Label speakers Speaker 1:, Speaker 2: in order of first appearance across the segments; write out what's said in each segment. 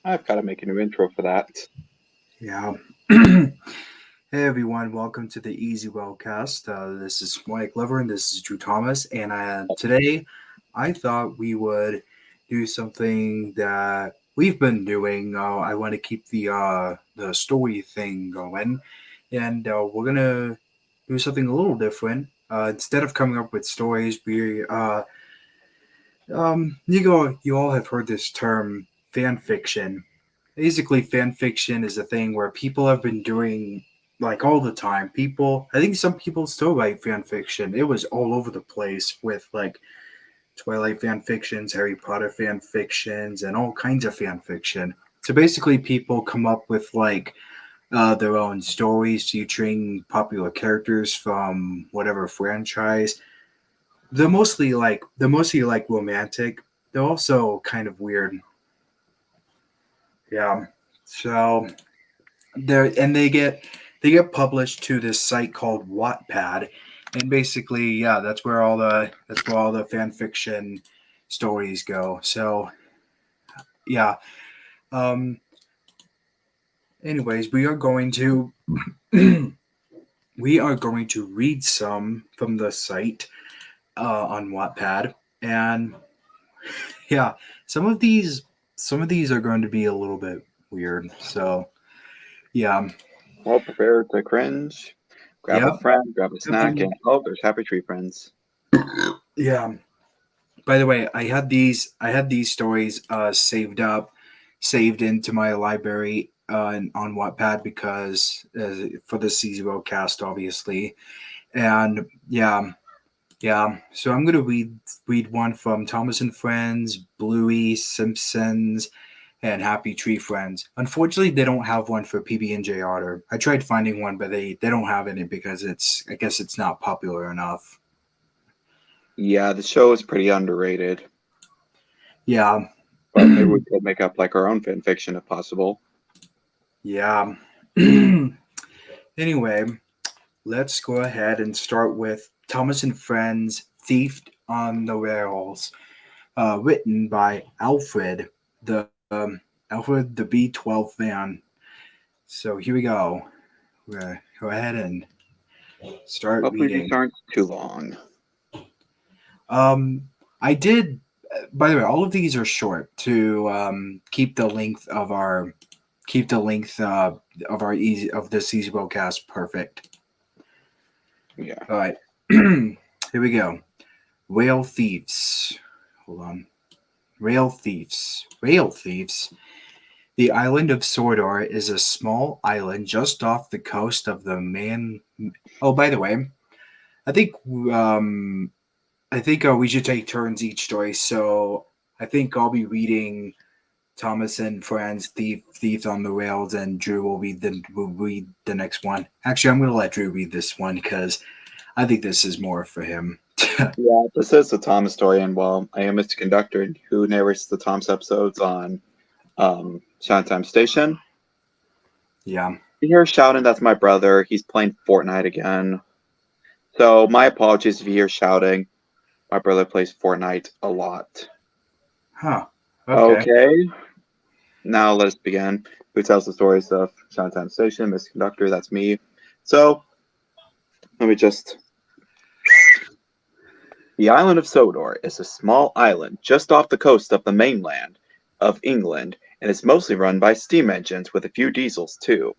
Speaker 1: I've got to make a new intro for that.
Speaker 2: Yeah. Hey everyone, welcome to the Easy Railcast. This is Mike Glover and this is Drew Thomas. And today I thought we would do something that we've been doing. I want to keep the story thing going, and we're gonna do something a little different. Instead of coming up with stories, you all have heard this term fan fiction. Basically, fan fiction is a thing where people have been doing like all the time. I think some people still write fan fiction. It was all over the place with like Twilight fan fictions, Harry Potter fan fictions, and all kinds of fan fiction. So basically, people come up with like their own stories featuring popular characters from whatever franchise. They're mostly like romantic. They're also kind of weird. Yeah. So they get published to this site called Wattpad, and basically, yeah, that's where all the fan fiction stories go. So yeah. Um. Anyways, we are going to read some from the site on Wattpad, and yeah, some of these some of these are going to be a little bit weird. So yeah.
Speaker 1: Well, prepare to cringe. Grab a
Speaker 2: Yep.
Speaker 1: friend, grab a
Speaker 2: Yep.
Speaker 1: snack, and oh, there's Happy Tree Friends.
Speaker 2: Yeah. By the way, I had these stories saved into my library on Wattpad because for the Zero cast, obviously, and yeah. So I'm gonna read one from Thomas and Friends, Bluey, Simpsons, and Happy Tree Friends. Unfortunately, they don't have one for PB and J Otter. I tried finding one, but they don't have any because I guess it's not popular enough.
Speaker 1: Yeah, the show is pretty underrated,
Speaker 2: Yeah.
Speaker 1: but maybe we could make up like our own fan fiction if possible.
Speaker 2: Yeah. Anyway, let's go ahead and start with Thomas and Friends Thief on the Rails, written by Alfred the B12 fan. So here we go. We're going to go ahead and start
Speaker 1: Hopefully these
Speaker 2: reading.
Speaker 1: aren't too long.
Speaker 2: I did, by the way, all of these are short to keep the length of our easy of this easy cast perfect.
Speaker 1: Yeah.
Speaker 2: All right, here we go. Rail thieves. Hold on. Rail thieves. Rail thieves. The island of Sordor is a small island just off the coast of the man. Oh, by the way, I think um, we should take turns each story. So I think I'll be reading Thomas and Friends Thieves on the Rails, and Drew will read the next one. Actually, I'm gonna let Drew read this one because I think this is more for him.
Speaker 1: Yeah, this is the Thomas story, and well, I am Mr. Conductor who narrates the Thomas episodes on Showtime Station.
Speaker 2: Yeah.
Speaker 1: You hear shouting, that's my brother. He's playing Fortnite again. So my apologies if you hear shouting. My brother plays Fortnite a lot.
Speaker 2: Huh. Okay.
Speaker 1: Okay, now let us begin. Who tells the stories of Showtime Station? Mr. Conductor, that's me. So let me just. The island of Sodor is a small island just off the coast of the mainland of England, and is mostly run by steam engines with a few diesels too.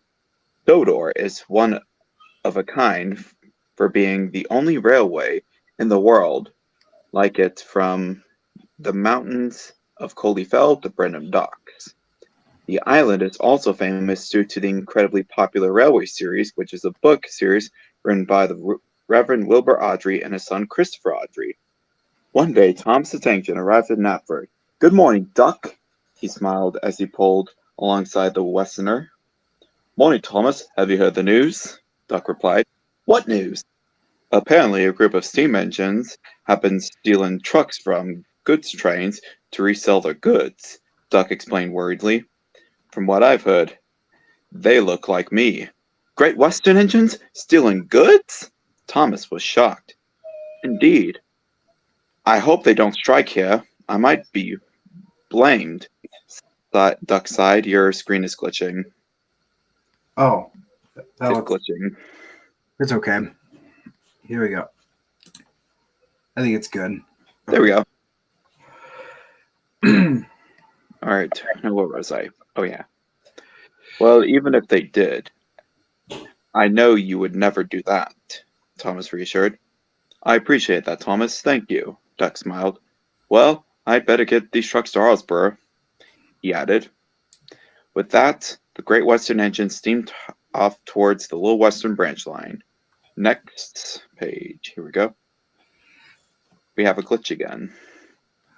Speaker 1: Sodor is one of a kind for being the only railway in the world like it, from the mountains of Coleyfell to Brenham Docks. The island is also famous due to the incredibly popular Railway series, which is a book series written by the Reverend Wilbur Awdry and his son Christopher Awdry. One day, Thomas the Tank Engine arrived at Knapford. "Good morning, Duck," he smiled as he pulled alongside the Westerner. "Morning, Thomas. Have you heard the news?" Duck replied. "What news?" "Apparently, a group of steam engines have been stealing trucks from goods trains to resell their goods," Duck explained worriedly. "From what I've heard, they look like me." "Great Western engines stealing goods?" Thomas was shocked. "Indeed. I hope they don't strike here. I might be blamed," Duck sighed. Your screen is glitching.
Speaker 2: Oh, that
Speaker 1: It's
Speaker 2: looks.
Speaker 1: glitching.
Speaker 2: It's okay. Here we go. I think it's good.
Speaker 1: There we
Speaker 2: Okay.
Speaker 1: go. All right. Now, what was I? Oh, yeah. Well, even if they did, I know you would never do that, Thomas reassured. I appreciate that, Thomas. Thank you, Duck smiled. Well, I'd better get these trucks to Harlesboro, he added. With that, the Great Western engine steamed off towards the Little Western branch line. Next page. Here we go. We have a glitch again.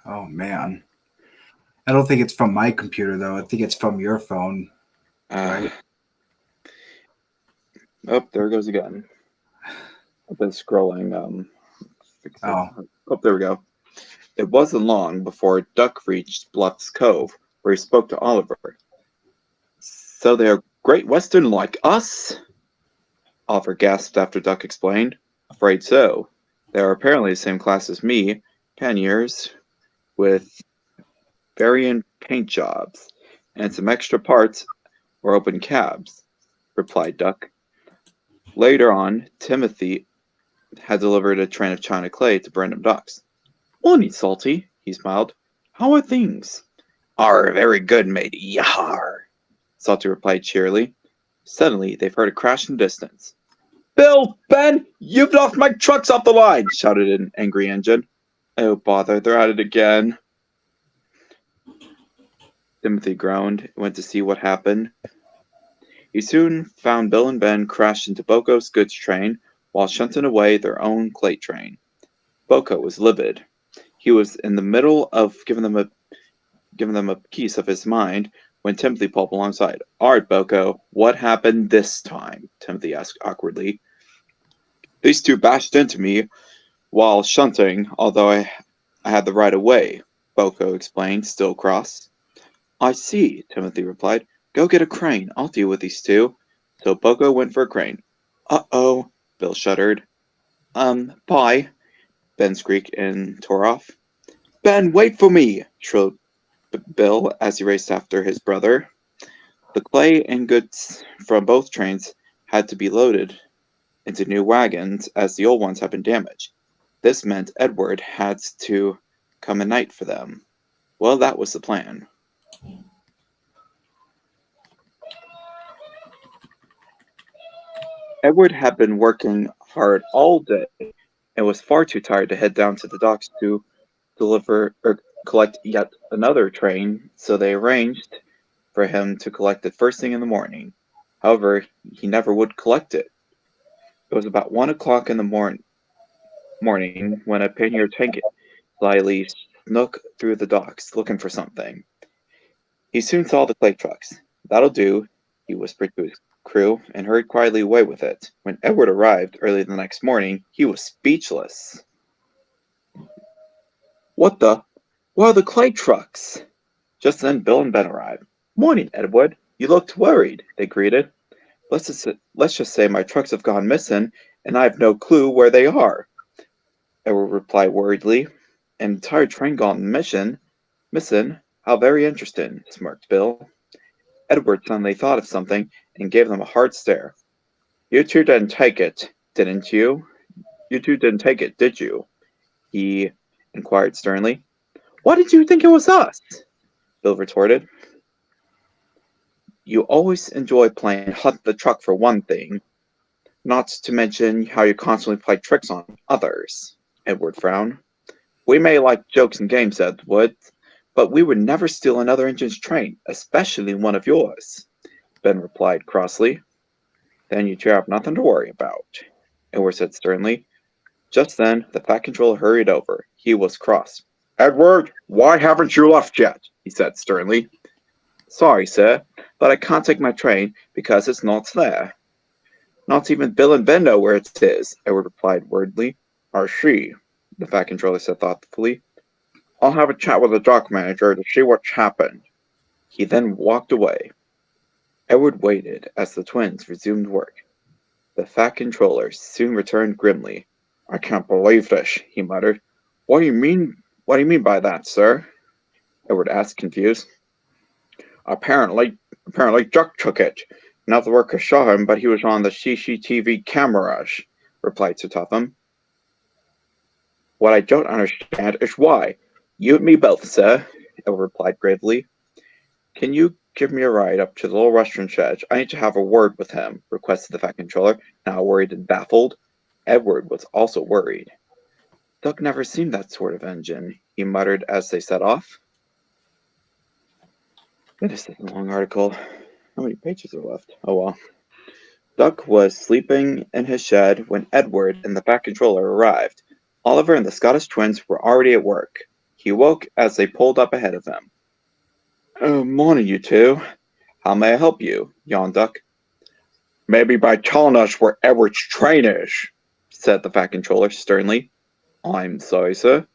Speaker 2: Oh man. I don't think it's from my computer though. I think it's from your phone,
Speaker 1: Uh,
Speaker 2: right?
Speaker 1: oh, there it goes again. I've been scrolling. Fix it.
Speaker 2: Oh.
Speaker 1: Oh, there we go. It wasn't long before Duck reached Bluff's Cove, where he spoke to Oliver. So they're Great Western like us? Oliver gasped after Duck explained. Afraid so. They are apparently the same class as me, 10 years, with varying paint jobs, and some extra parts or open cabs, replied Duck. Later on, Timothy had delivered a train of china clay to Brandon Docks. Morning, Salty, he smiled. How are things? Are very good, matey. Yar! Salty replied cheerily. Suddenly, they heard a crash in the distance. Bill! Ben! You've knocked my trucks off the line! Shouted an angry engine. Oh, bother, they're at it again. Timothy groaned and went to see what happened. He soon found Bill and Ben crashed into Boco's goods train while shunting away their own plate train. Boco was livid. He was in the middle of giving them a piece of his mind when Timothy pulled alongside. All right, Boco, what happened this time? Timothy asked awkwardly. These two bashed into me while shunting, although I had the right of way, Boco explained, still cross. I see, Timothy replied. Go get a crane. I'll deal with these two. So Boco went for a crane. Uh-oh, Bill shuddered. Bye, Ben squeaked and tore off. Ben, wait for me, shrilled Bill as he raced after his brother. The clay and goods from both trains had to be loaded into new wagons as the old ones had been damaged. This meant Edward had to come at night for them. Well, that was the plan. Edward had been working hard all day and was far too tired to head down to the docks to deliver or collect yet another train, so they arranged for him to collect it first thing in the morning. However, he never would collect it. It was about 1 o'clock in the morning when a pannier tank slyly snuck through the docks looking for something. He soon saw the clay trucks. That'll do, he whispered to his crew, and hurried quietly away with it. When Edward arrived early the next morning, he was speechless. What the? Where are the clay trucks? Just then, Bill and Ben arrived. Morning, Edward. You looked worried, they greeted. Let's just say my trucks have gone missing, and I have no clue where they are, Edward replied worriedly. An entire train gone missing? How very interesting, smirked Bill. Edward suddenly thought of something and gave them a hard stare. You two didn't take it, didn't you? You two didn't take it, did you? He inquired sternly. Why did you think it was us? Bill retorted. You always enjoy playing Hunt the Truck for one thing, not to mention how you constantly play tricks on others. Edward frowned. We may like jokes and games, Edward, but we would never steal another engine's train, especially one of yours, Ben replied crossly. Then you two have nothing to worry about, Edward said sternly. Just then, the Fat Controller hurried over. He was cross. Edward, why haven't you left yet? He said sternly. Sorry, sir, but I can't take my train because it's not there. Not even Bill and Ben know where it is, Edward replied worriedly. I see, the Fat Controller said thoughtfully. I'll have a chat with the dock manager to see what's happened. He then walked away. Edward waited as the twins resumed work. The Fat Controller soon returned grimly. I can't believe this, he muttered. What do you mean by that, sir? Edward asked, confused. Apparently Duck took it. Not the worker saw him, but he was on the CCTV cameras, replied Sir Topham. What I don't understand is why. You and me both, sir, Edward replied gravely. Can you give me a ride up to the little restaurant shed? I need to have a word with him, requested the Fat Controller, now worried and baffled. Edward was also worried. Duck never seen that sort of engine, he muttered as they set off. This is a long article. How many pages are left? Oh well. Duck was sleeping in his shed when Edward and the Fat Controller arrived. Oliver and the Scottish twins were already at work. He woke as they pulled up ahead of him. Oh, morning, you two. How may I help you? Yawned Duck. Maybe by telling us where Edward's train is, said the Fat Controller sternly. I'm sorry, sir.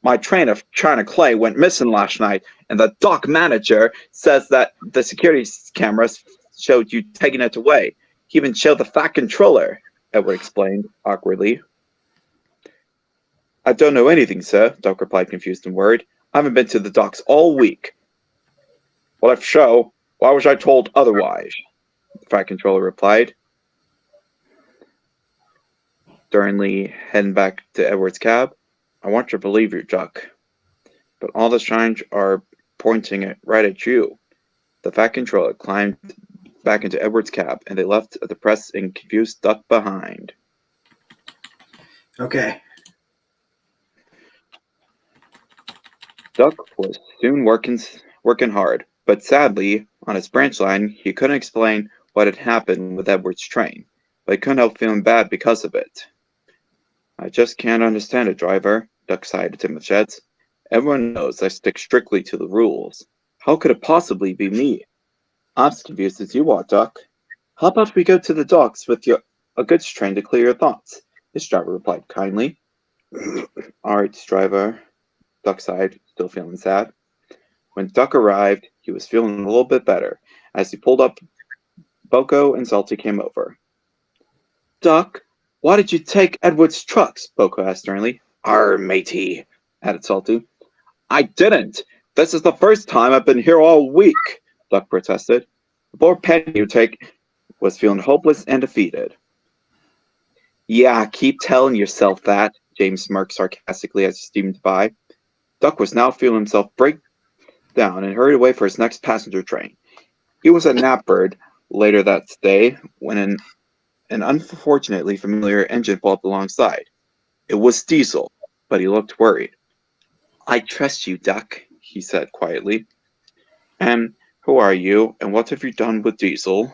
Speaker 1: My train of China clay went missing last night, and the dock manager says that the security cameras showed you taking it away. He even showed the Fat Controller, Edward explained awkwardly. I don't know anything, sir, Duck replied, confused and worried. I haven't been to the docks all week. Well, if so, why was I told otherwise? The Fat Controller replied, sternly heading back to Edward's cab. I want to believe you, Duck, but all the signs are pointing it right at you. The Fat Controller climbed back into Edward's cab, and they left a depressed and confused Duck behind.
Speaker 2: Okay.
Speaker 1: Duck was soon working hard, but sadly, on his branch line, he couldn't explain what had happened with Edward's train, but he couldn't help feeling bad because of it. I just can't understand it, driver, Duck sighed to the sheds. Everyone knows I stick strictly to the rules. How could it possibly be me? I'm as confused as you are, Duck. How about we go to the docks with a goods train to clear your thoughts? His driver replied kindly. All right, driver, Duck sighed, still feeling sad. When Duck arrived, he was feeling a little bit better. As he pulled up, Boko and Salty came over. Duck, why did you take Edward's trucks? Boko asked sternly. Arr, matey, added Salty. I didn't. This is the first time I've been here all week, Duck protested. The poor penny you take was feeling hopeless and defeated. Yeah, keep telling yourself that, James smirked sarcastically as he steamed by. Duck was now feeling himself break down and hurried away for his next passenger train. He was at Knapford later that day when an unfortunately familiar engine pulled up alongside. It was Diesel, but he looked worried. I trust you, Duck, he said quietly. And who are you, and what have you done with Diesel?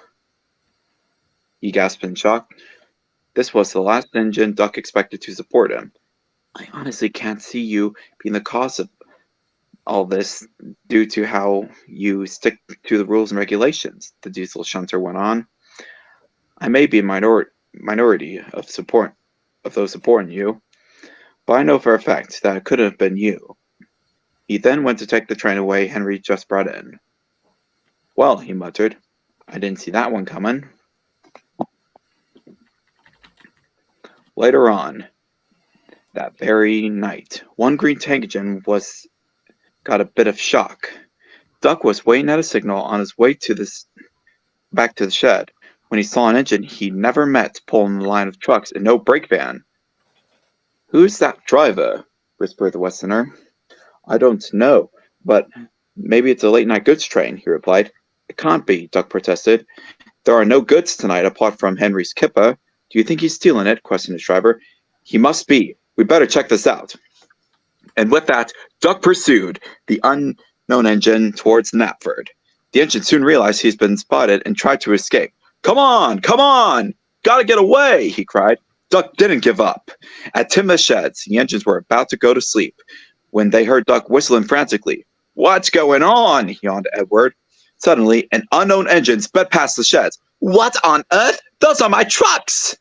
Speaker 1: He gasped in shock. This was the last engine Duck expected to support him. I honestly can't see you being the cause of all this due to how you stick to the rules and regulations, the Diesel shunter went on. I may be a minority of those supporting you, but I know for a fact that it couldn't have been you. He then went to take the train away Henry just brought in. Well, he muttered, I didn't see that one coming. Later on, that very night, one green tank engine got a bit of shock. Duck was waiting at a signal on his way back to the shed when he saw an engine he never met pulling the line of trucks and no brake van. Who's that driver? Whispered the Westerner. I don't know, but maybe it's a late-night goods train, he replied. It can't be, Duck protested. There are no goods tonight apart from Henry's kipper. Do you think he's stealing it? Questioned his driver. He must be. We better check this out. And with that, Duck pursued the unknown engine towards Knapford. The engine soon realized he's been spotted and tried to escape. Come on! Come on! Gotta get away! He cried. Duck didn't give up. At Tim's sheds, the engines were about to go to sleep when they heard Duck whistling frantically. What's going on? Yawned Edward. Suddenly, an unknown engine sped past the sheds. What on earth? Those are my trucks!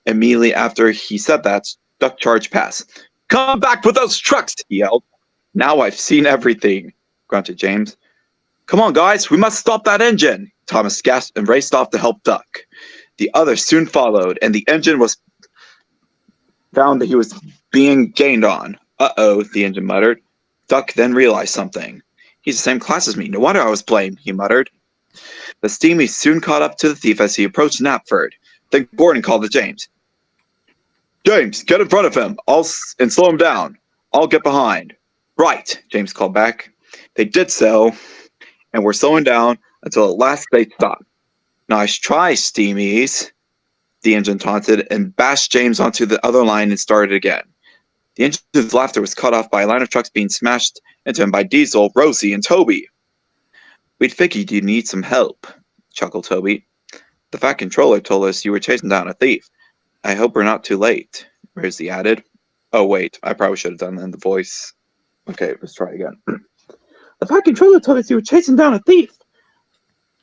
Speaker 1: Immediately after he said that, Duck charged past. Come back with those trucks, he yelled. Now I've seen everything, grunted James. Come on, guys, we must stop that engine, Thomas gasped and raced off to help Duck. The others soon followed, and the engine was found that he was being gained on. Uh-oh, the engine muttered. Duck then realized something. He's the same class as me. No wonder I was blamed, he muttered. The Steamy soon caught up to the thief as he approached Knapford. Then Gordon called to James. James, get in front of him. And slow him down. I'll get behind. Right, James called back. They did so, and were slowing down until at last they stopped. Nice try, Steamies, the engine taunted, and bashed James onto the other line and started again. The engine's laughter was cut off by a line of trucks being smashed into him by Diesel, Rosie, and Toby. We'd figured you'd need some help, chuckled Toby. The Fat Controller told us you were chasing down a thief. I hope we're not too late, Rosie added. Oh, wait, I probably should have done that in the voice. Okay, let's try again. The Fat Controller told us you were chasing down a thief.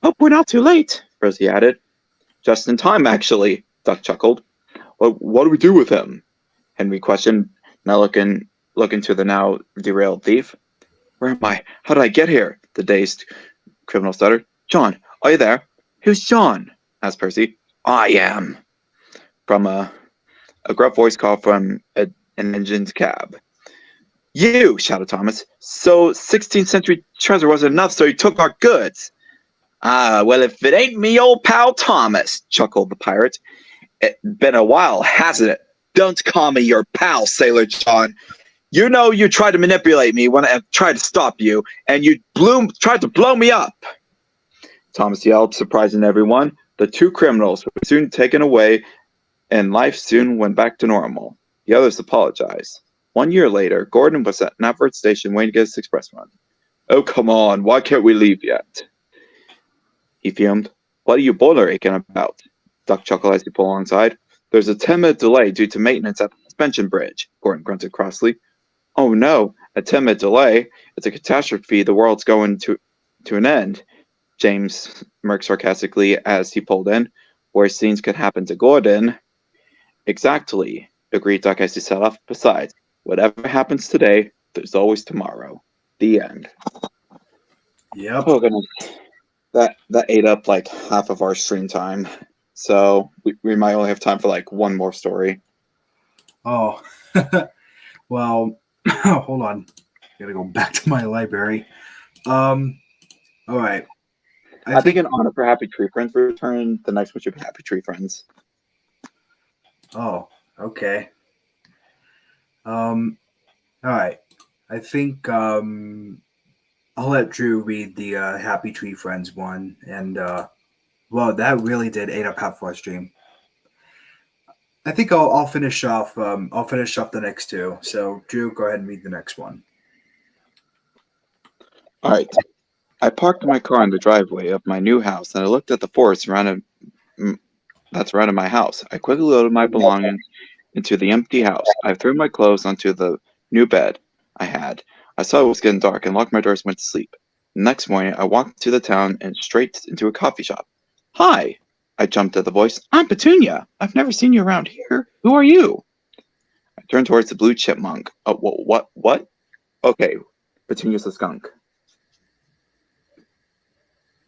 Speaker 1: Hope we're not too late, Rosie added. Just in time, actually, Duck chuckled. Well, what do we do with him? Henry questioned, now looking to the now derailed thief. Where am I? How did I get here? The dazed criminal stuttered. John, are you there? Who's John? Asked Percy. I am. From a gruff voice call from an engine's cab. You, shouted Thomas. So 16th century treasure wasn't enough, so you took our goods. Ah, well, if it ain't me old pal Thomas, chuckled the pirate. It's been a while, hasn't it? Don't call me your pal, Sailor John. You know you tried to manipulate me when I tried to stop you, and you tried to blow me up. Thomas yelled, surprising everyone. The two criminals were soon taken away, and life soon went back to normal. The others apologized. 1 year later, Gordon was at Knapford Station waiting to get his express run. Oh, come on, why can't we leave yet? He fumed. What are you boiler aching about? Duck chuckled as he pulled alongside. There's a 10-minute delay due to maintenance at the suspension bridge, Gordon grunted crossly. Oh no, a 10-minute delay? It's a catastrophe, the world's going to an end, James smirked sarcastically as he pulled in. Worse things could happen to Gordon. Exactly, agreed Duck as he set off. Besides, whatever happens today, there's always tomorrow. The end.
Speaker 2: Yep.
Speaker 1: Oh goodness. That ate up like half of our stream time. So we might only have time for like one more story.
Speaker 2: Oh. Well, hold on. Gotta go back to my library. All right.
Speaker 1: I think in honor for Happy Tree Friends return, the next one should be Happy Tree Friends.
Speaker 2: Oh, okay. All right. I think I'll let Drew read the Happy Tree Friends one, and well, that really did eat up half of our stream. I think I'll finish off. I'll finish off the next two. So, Drew, go ahead and read the next one.
Speaker 1: All right. I parked my car in the driveway of my new house, and I looked at the forest surrounding my house. I quickly loaded my belongings into the empty house. I threw my clothes onto the new bed I had. I saw it was getting dark and locked my doors and went to sleep. The next morning, I walked to the town and straight into a coffee shop. Hi, I jumped at the voice. I'm Petunia. I've never seen you around here. Who are you? I turned towards the blue chipmunk. Oh, what? Okay, Petunia's a skunk.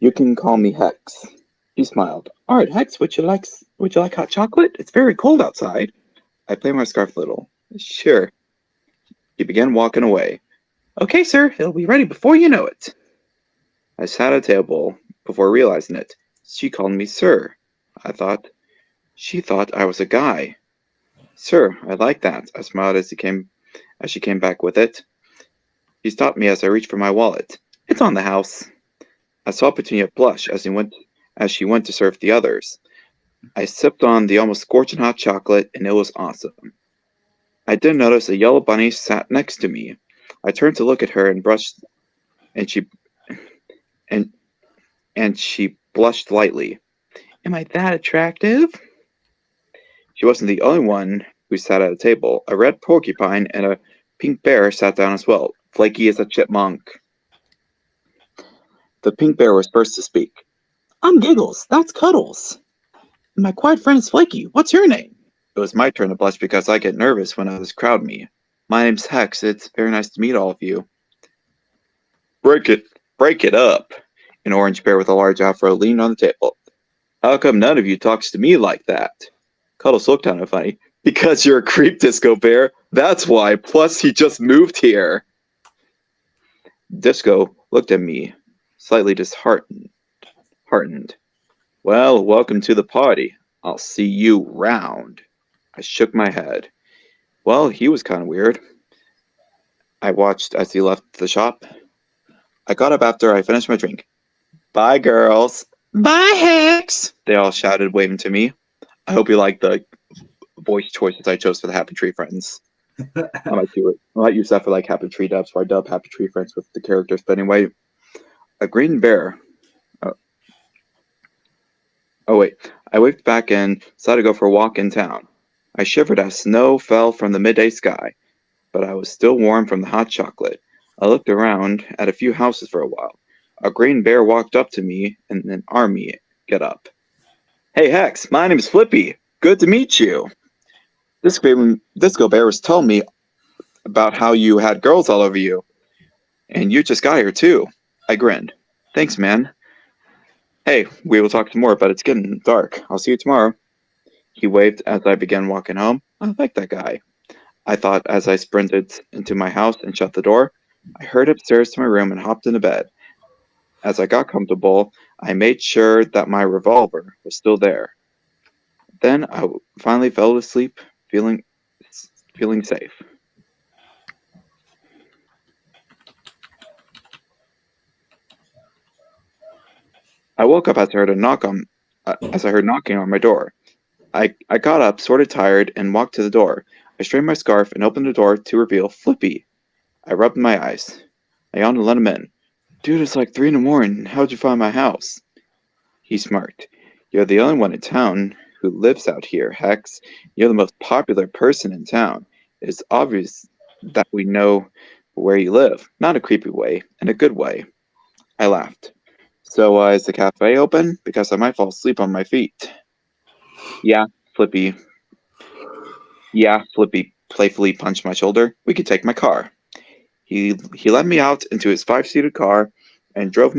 Speaker 1: You can call me Hex. He smiled. All right, Hex, would you like hot chocolate? It's very cold outside. I played my scarf a little. Sure. He began walking away. Okay, sir, it'll be ready before you know it. I sat at a table before realizing it. She called me sir. She thought I was a guy. Sir, I like that. I smiled as she came back with it. She stopped me as I reached for my wallet. It's on the house. I saw Petunia blush as she went to serve the others. I sipped on the almost scorching hot chocolate, and it was awesome. I did notice a yellow bunny sat next to me. I turned to look at her and she blushed lightly. Am I that attractive? She wasn't the only one who sat at a table. A red porcupine and a pink bear sat down as well. Flaky as a chipmunk. The pink bear was first to speak. I'm Giggles. That's Cuddles. And my quiet friend is Flaky. What's your name? It was my turn to blush because I get nervous when others crowd me. My name's Hex. It's very nice to meet all of you. Break it up. An orange bear with a large afro leaned on the table. How come none of you talks to me like that? Cuddles looked kind of funny. Because you're a creep, Disco Bear. That's why. Plus, he just moved here. Disco looked at me, slightly disheartened. Heartened. Well, welcome to the party. I'll see you round. I shook my head. Well, he was kind of weird. I watched as he left the shop. I got up after I finished my drink. Bye, girls. Bye, Hex. They all shouted, waving to me. I hope you like the voice choices I chose for the Happy Tree Friends. I might do it. I might use that for like Happy Tree dubs, where I dub Happy Tree Friends with the characters. But anyway, a green bear. Oh, oh wait. I waved back and decided to go for a walk in town. I shivered as snow fell from the midday sky, but I was still warm from the hot chocolate. I looked around at a few houses for a while. A green bear walked up to me and an army get up. Hey Hex, my name is Flippy. Good to meet you. Disco Bear was telling me about how you had girls all over you, and you just got here too. I grinned. Thanks, man. Hey, we will talk some more, but it's getting dark. I'll see you tomorrow. He waved as I began walking home. I like that guy, I thought as I sprinted into my house and shut the door. I hurried upstairs to my room and hopped into bed. As I got comfortable, I made sure that my revolver was still there. Then I finally fell asleep, feeling safe. I woke up as I heard knocking on my door. I got up, sort of tired, and walked to the door. I straightened my scarf and opened the door to reveal Flippy. I rubbed my eyes. I yawned and let him in. Dude, it's like 3 in the morning. How'd you find my house? He smirked. You're the only one in town who lives out here, Hex. You're the most popular person in town. It's obvious that we know where you live. Not a creepy way, in a good way. I laughed. So, is the cafe open? Because I might fall asleep on my feet. Yeah, Flippy. Yeah, Flippy playfully punched my shoulder. We could take my car. He led me out into his 5-seated car and drove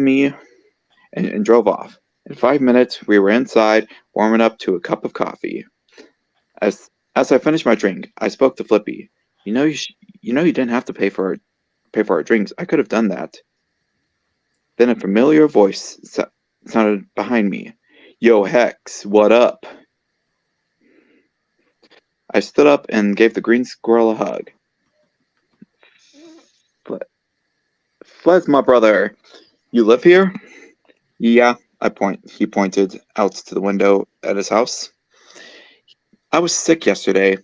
Speaker 1: off. In 5 minutes, we were inside, warming up to a cup of coffee. As I finished my drink, I spoke to Flippy. You didn't have to pay for our drinks. I could have done that. Then a familiar voice sounded behind me. Yo, Hex, what up? I stood up and gave the green squirrel a hug. Fles, my brother, you live here? Yeah, he pointed out to the window at his house. I was sick yesterday,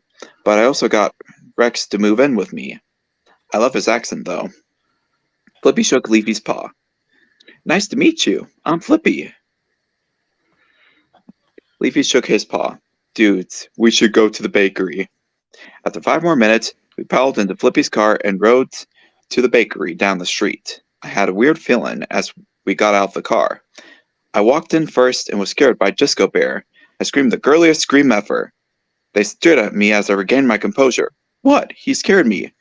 Speaker 1: but I also got Rex to move in with me. I love his accent, though. Flippy shook Leafy's paw. Nice to meet you. I'm Flippy. Leafy shook his paw. Dudes, we should go to the bakery. After 5 more minutes, we piled into Flippy's car and rode to the bakery down the street. I had a weird feeling as we got out of the car. I walked in first and was scared by Disco Bear. I screamed the girliest scream ever. They stared at me as I regained my composure. What? He scared me.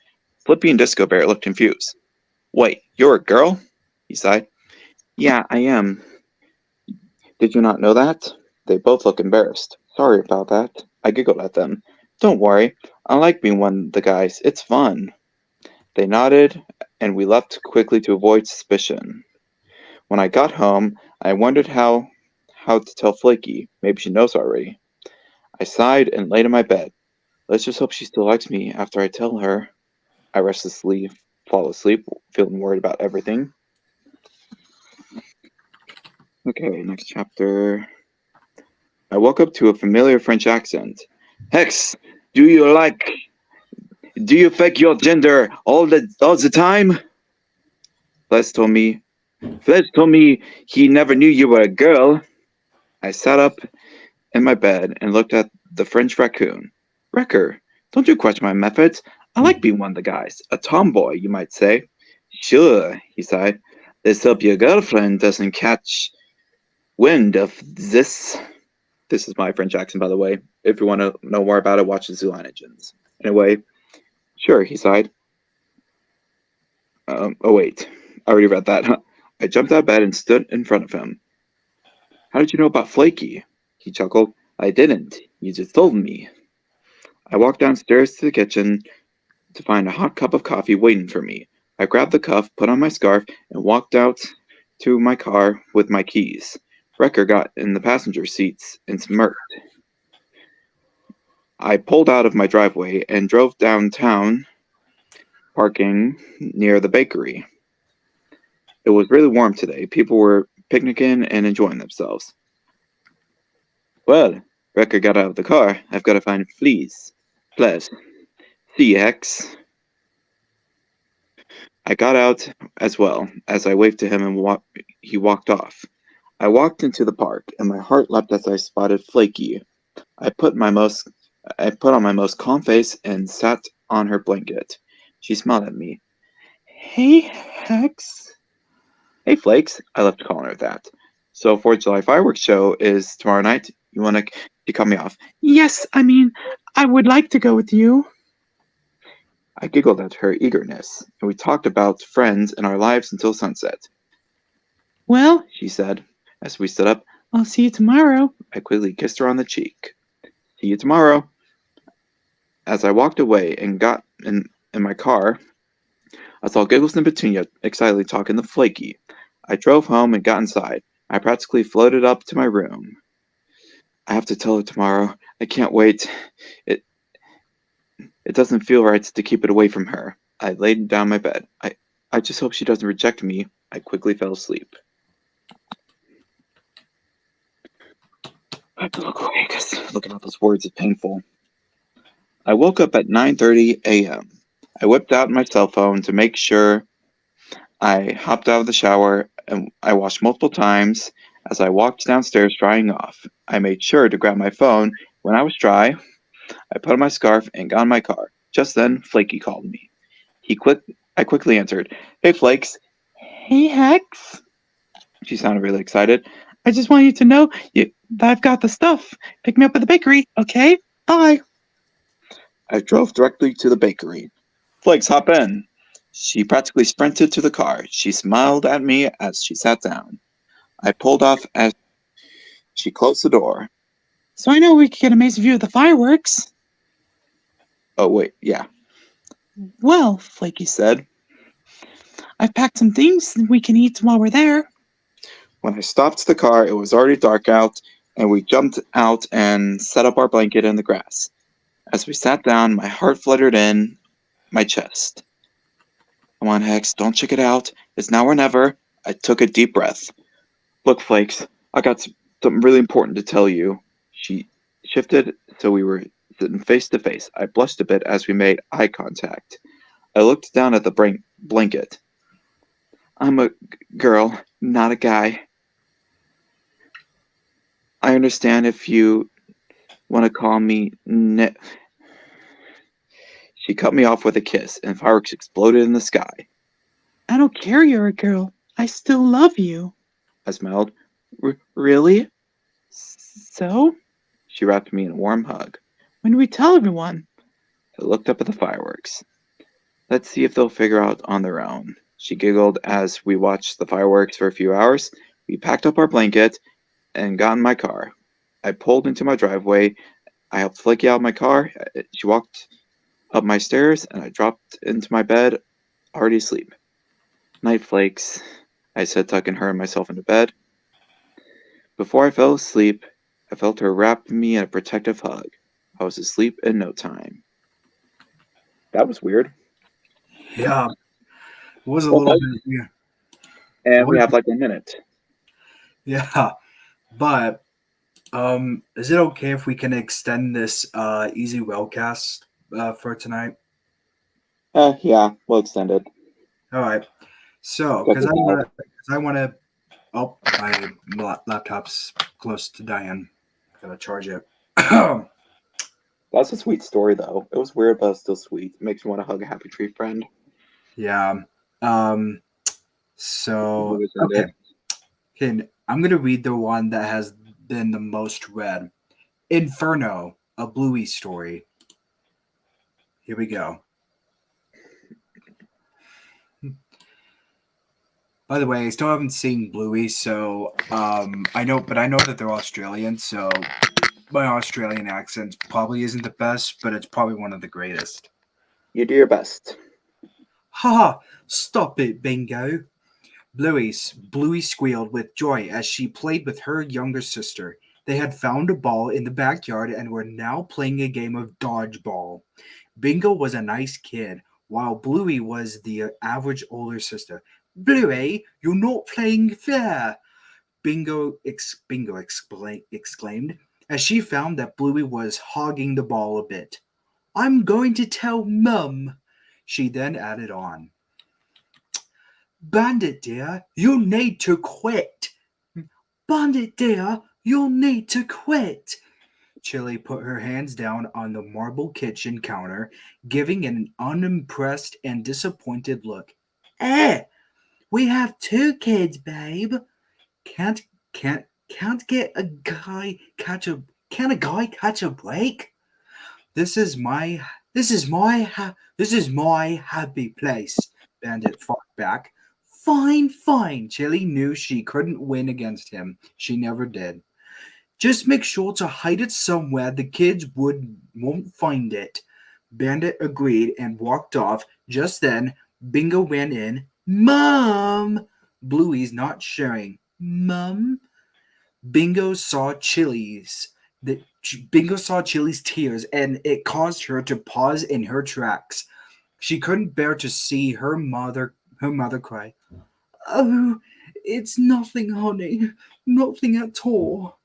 Speaker 1: Flippy and Disco Bear looked confused. Wait, you're a girl? He sighed. Yeah, I am. Did you not know that? They both looked embarrassed. Sorry about that. I giggled at them. Don't worry. I like being one of the guys. It's fun. They nodded, and we left quickly to avoid suspicion. When I got home, I wondered how to tell Flaky. Maybe she knows already. I sighed and laid in my bed. Let's just hope she still likes me after I tell her. I restlessly fall asleep, feeling worried about everything. Okay, next chapter. I woke up to a familiar French accent. Hex, do you fake your gender all the time? Fles told me he never knew you were a girl. I sat up in my bed and looked at the French raccoon. Wrecker, don't you question my methods. I like being one of the guys. A tomboy, you might say. Sure, he sighed. Let's hope your girlfriend doesn't catch wind of this. This is my French accent, by the way. If you want to know more about it, watch the Zooline Engines. Anyway, sure, he sighed. Oh, wait. I already read that. I jumped out of bed and stood in front of him. How did you know about Flaky? He chuckled. I didn't. You just told me. I walked downstairs to the kitchen to find a hot cup of coffee waiting for me. I grabbed the cuff, put on my scarf, and walked out to my car with my keys. Wrecker got in the passenger seats and smirked. I pulled out of my driveway and drove downtown, parking near the bakery. It was really warm today. People were picnicking and enjoying themselves. Well, Wrecker got out of the car. I've got to find fleas. Plus, CX. I got out as well as I waved to him and he walked off. I walked into the park and my heart leapt as I spotted Flaky. I put my most I put on my most calm face and sat on her blanket. She smiled at me. Hey, Hex. Hey, Flakes. I left calling her that. So, 4th of July fireworks show is tomorrow night. You want to? She cut me off. Yes, I mean, I would like to go with you. I giggled at her eagerness, and we talked about friends and our lives until sunset. Well, she said, as we stood up, I'll see you tomorrow. I quickly kissed her on the cheek. See you tomorrow. As I walked away and got in my car, I saw Giggles and Petunia excitedly talking to Flaky. I drove home and got inside. I practically floated up to my room. I have to tell her tomorrow. I can't wait. It doesn't feel right to keep it away from her. I laid down my bed. I just hope she doesn't reject me. I quickly fell asleep. I have to look away because looking at those words is painful. I woke up at 9:30 a.m. I whipped out my cell phone to make sure. I hopped out of the shower and I washed multiple times. As I walked downstairs drying off, I made sure to grab my phone. When I was dry, I put on my scarf and got in my car. Just then, Flaky called me. I quickly answered. Hey, Flakes. Hey, Hex. She sounded really excited. I just want you to know that I've got the stuff. Pick me up at the bakery, okay? Bye. I drove directly to the bakery. Flakes, hop in. She practically sprinted to the car. She smiled at me as she sat down. I pulled off as she closed the door. So I know we could get an amazing view of the fireworks. Oh, wait, yeah. Well, Flaky said, I've packed some things we can eat while we're there. When I stopped the car, it was already dark out, and we jumped out and set up our blanket in the grass. As we sat down, my heart fluttered in my chest. Come on, Hex, don't check it out. It's now or never. I took a deep breath. Look, Flakes, I got something really important to tell you. She shifted so we were sitting face to face. I blushed a bit as we made eye contact. I looked down at the blanket. I'm a girl, not a guy. I understand if you want to call me She cut me off with a kiss, and fireworks exploded in the sky. I don't care you're a girl. I still love you. I smiled. Really? So? She wrapped me in a warm hug. When do we tell everyone? I looked up at the fireworks. Let's see if they'll figure out on their own. She giggled as we watched the fireworks for a few hours. We packed up our blanket and got in my car. I pulled into my driveway. I helped Flicky out of my car. She walked up my stairs, and I dropped into my bed, already asleep. Night, Flakes, I said, tucking her and myself into bed. Before I fell asleep, I felt her wrap me in a protective hug. I was asleep in no time. That was weird.
Speaker 2: Yeah, it was a little bit. Yeah,
Speaker 1: And we have like a minute.
Speaker 2: Yeah, but is it okay if we can extend this easy Railcast for tonight?
Speaker 1: Yeah, we'll extend it.
Speaker 2: All right. So, because I want to. Oh, my laptop's close to dying. Gotta charge it.
Speaker 1: That's a sweet story, though. It was weird, but it's still sweet. It makes me want to hug a happy tree friend.
Speaker 2: Yeah. So okay. Okay, I'm gonna read the one that has been the most read. Inferno, a Bluey story. Here we go. By the way, I still haven't seen Bluey, so I know that they're Australian, so my Australian accent probably isn't the best, but it's probably one of the greatest.
Speaker 1: You do your best.
Speaker 2: Ha ha! Stop it, Bingo! Bluey squealed with joy as she played with her younger sister. They had found a ball in the backyard and were now playing a game of dodgeball. Bingo was a nice kid, while Bluey was the average older sister. Bluey, you're not playing fair, exclaimed, as she found that Bluey was hogging the ball a bit. I'm going to tell Mum, she then added on. Bandit dear, you need to quit. Bandit dear, you'll need to quit. Chili put her hands down on the marble kitchen counter, giving an unimpressed and disappointed look. Eh, we have two kids, babe. Can't can't get a guy catch a can a guy catch a break? This is my this is my happy place, Bandit fought back. Fine, fine. Chili knew she couldn't win against him. She never did. Just make sure to hide it somewhere the kids won't find it. Bandit agreed and walked off. Just then, Bingo ran in. Mom! Bluey's not sharing. Mum? Bingo saw Chili's. Bingo saw Chili's tears, and it caused her to pause in her tracks. She couldn't bear to see her mother cry. Oh, it's nothing, honey. Nothing at all.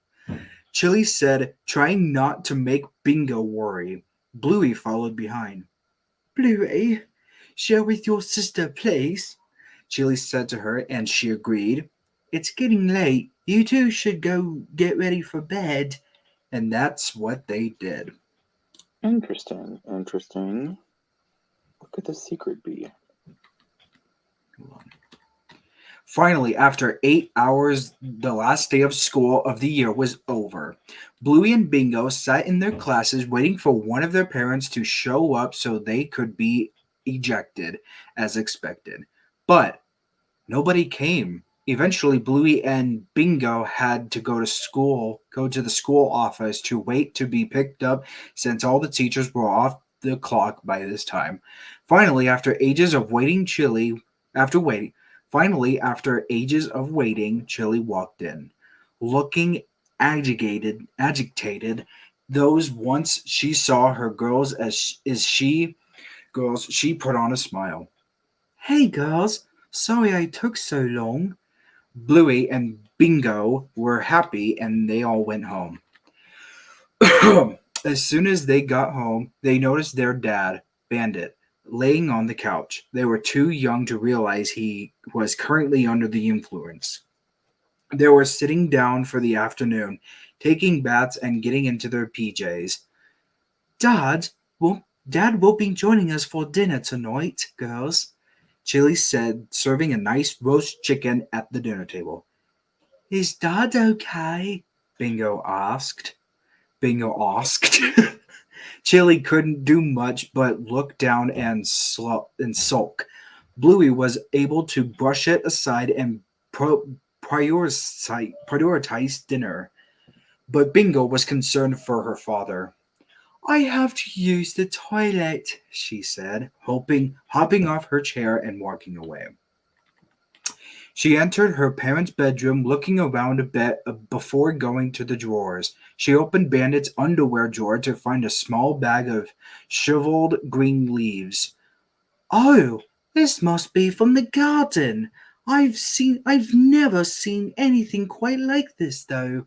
Speaker 2: Chili said, trying not to make Bingo worry. Bluey followed behind. Bluey, share with your sister, please, Chili said to her, and she agreed. It's getting late. You two should go get ready for bed. And that's what they did.
Speaker 1: Interesting, interesting. What could the secret be?
Speaker 2: Finally, after 8 hours, the last day of school of the year was over. Bluey and Bingo sat in their classes waiting for one of their parents to show up so they could be ejected, as expected. But nobody came. Eventually, Bluey and Bingo had to go to the school office to wait to be picked up since all the teachers were off the clock by this time. Finally, after ages of waiting, after waiting, after ages of waiting, Chili walked in, looking agitated. Those once she saw her girls girls, she put on a smile. Hey girls, sorry I took so long. Bluey and Bingo were happy and they all went home. As soon as they got home, they noticed their dad, Bandit, laying on the couch. They were too young to realize he was currently under the influence. They were sitting down for the afternoon, taking baths and getting into their PJs. Dad will be joining us for dinner tonight, girls, Chili said, serving a nice roast chicken at the dinner table. Is Dad okay? Bingo asked. Bingo asked. Chili couldn't do much but look down and sulk. Bluey was able to brush it aside and prioritize dinner. But Bingo was concerned for her father. I have to use the toilet, she said, hopping off her chair and walking away. She entered her parents' bedroom, looking around a bit before going to the drawers. She opened Bandit's underwear drawer to find a small bag of shriveled green leaves. Oh, this must be from the garden. I've never seen anything quite like this, though,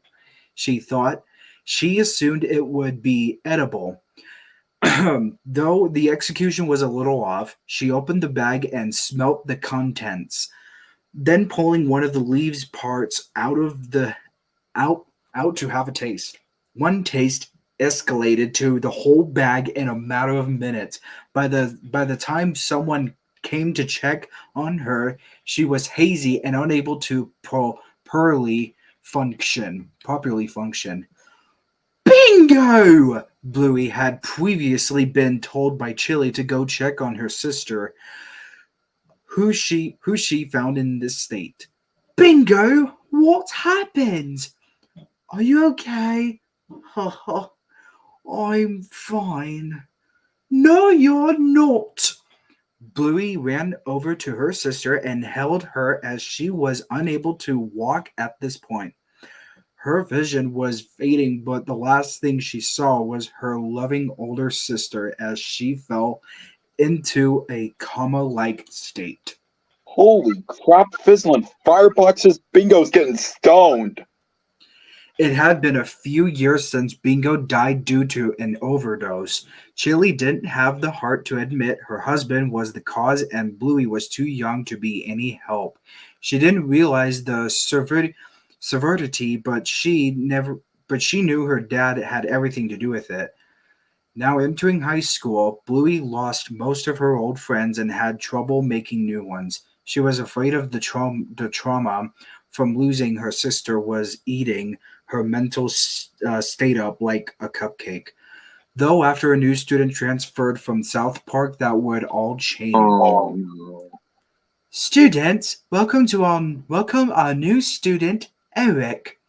Speaker 2: she thought. She assumed it would be edible. Though the execution was a little off, she opened the bag and smelt the contents. Then pulling one of the leaves parts out out to have a taste. One taste escalated to the whole bag in a matter of minutes. By the time someone came to check on her, she was hazy and unable to properly function. Bingo! Bluey had previously been told by Chili to go check on her sister, who she found in this state. Bingo! What happened? Are you okay? Haha, I'm fine. No, you're not. Bluey ran over to her sister and held her as she was unable to walk at this point. Her vision was fading, but the last thing she saw was her loving older sister as she fell into a coma like state.
Speaker 1: Holy crap, Fizzlin' Firebox's Bingo's getting stoned.
Speaker 2: It had been a few years since Bingo died due to an overdose. Chili didn't have the heart to admit her husband was the cause, and Bluey was too young to be any help. She didn't realize the severity, but she knew her dad had everything to do with it. Now entering high school, Bluey lost most of her old friends and had trouble making new ones. She was afraid of the trauma from losing her sister was eating her mental state up like a cupcake. Though after a new student transferred from South Park, that would all change.
Speaker 1: Oh no.
Speaker 2: Students, welcome our new student, Eric.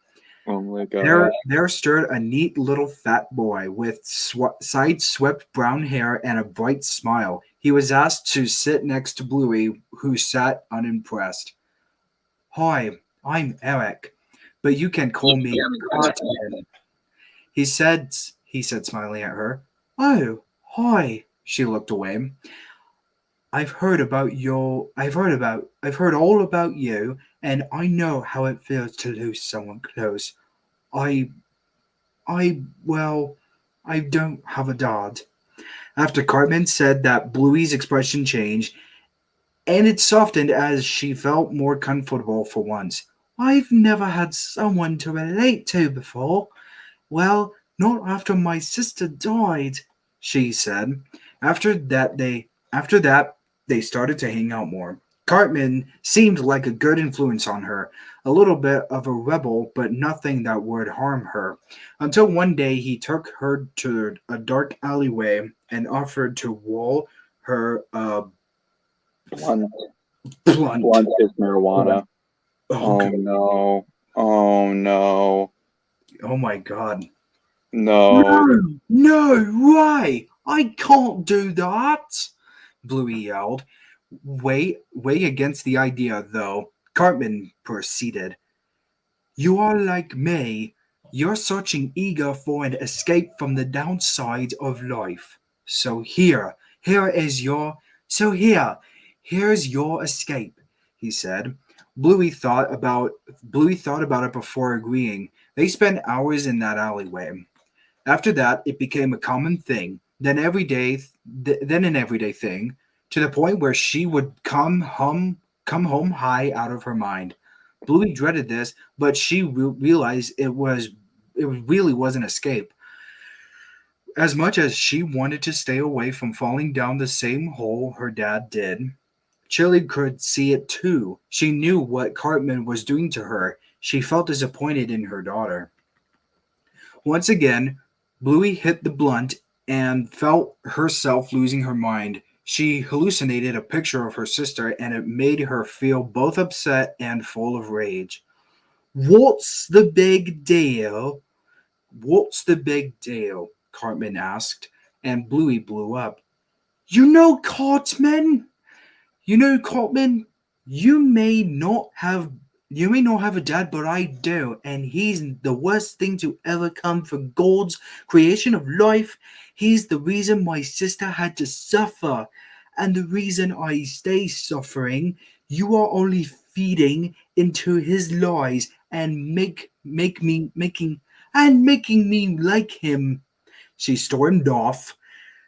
Speaker 1: Oh my god.
Speaker 2: There stood a neat little fat boy with side-swept brown hair and a bright smile. He was asked to sit next to Bluey, who sat unimpressed. Hi, I'm Eric, but you can call me Cartman. He said, smiling at her. Oh, hi. She looked away. I've heard all about you, and I know how it feels to lose someone close. I well, I don't have a dad. After Cartman said that, Bluey's expression changed, and it softened as she felt more comfortable for once. I've never had someone to relate to before. Well, not after my sister died, she said. After that they started to hang out more. Cartman seemed like a good influence on her, a little bit of a rebel, but nothing that would harm her. Until one day he took her to a dark alleyway and offered to roll her a
Speaker 1: Blunt,
Speaker 2: blunt.
Speaker 1: blunt is marijuana.
Speaker 2: Oh,
Speaker 1: Oh no. Oh no.
Speaker 2: oh my god.
Speaker 1: No.
Speaker 2: No, no way! I can't do that! Bluey yelled. Way against the idea, though. Cartman proceeded. You are like me. You're searching eager for an escape from the downside of life. So here is your, so here's your escape, he said. Bluey thought about it before agreeing. They spent hours in that alleyway. After that, it became a common thing, then an everyday thing, to the point where she would come home high out of her mind. Bluey dreaded this, but she realized it really was an escape. As much as she wanted to stay away from falling down the same hole her dad did, Chili could see it too. She knew what Cartman was doing to her. She felt disappointed in her daughter. Once again, Bluey hit the blunt and felt herself losing her mind. She hallucinated a picture of her sister, and it made her feel both upset and full of rage. What's the big deal? What's the big deal? Cartman asked, and Bluey blew up. You know, Cartman, you know, Cotman, you may not have you may not have a dad, but I do, and he's the worst thing to ever come for God's creation of life. He's the reason my sister had to suffer, and the reason I stay suffering. You are only feeding into his lies and making me like him. She stormed off,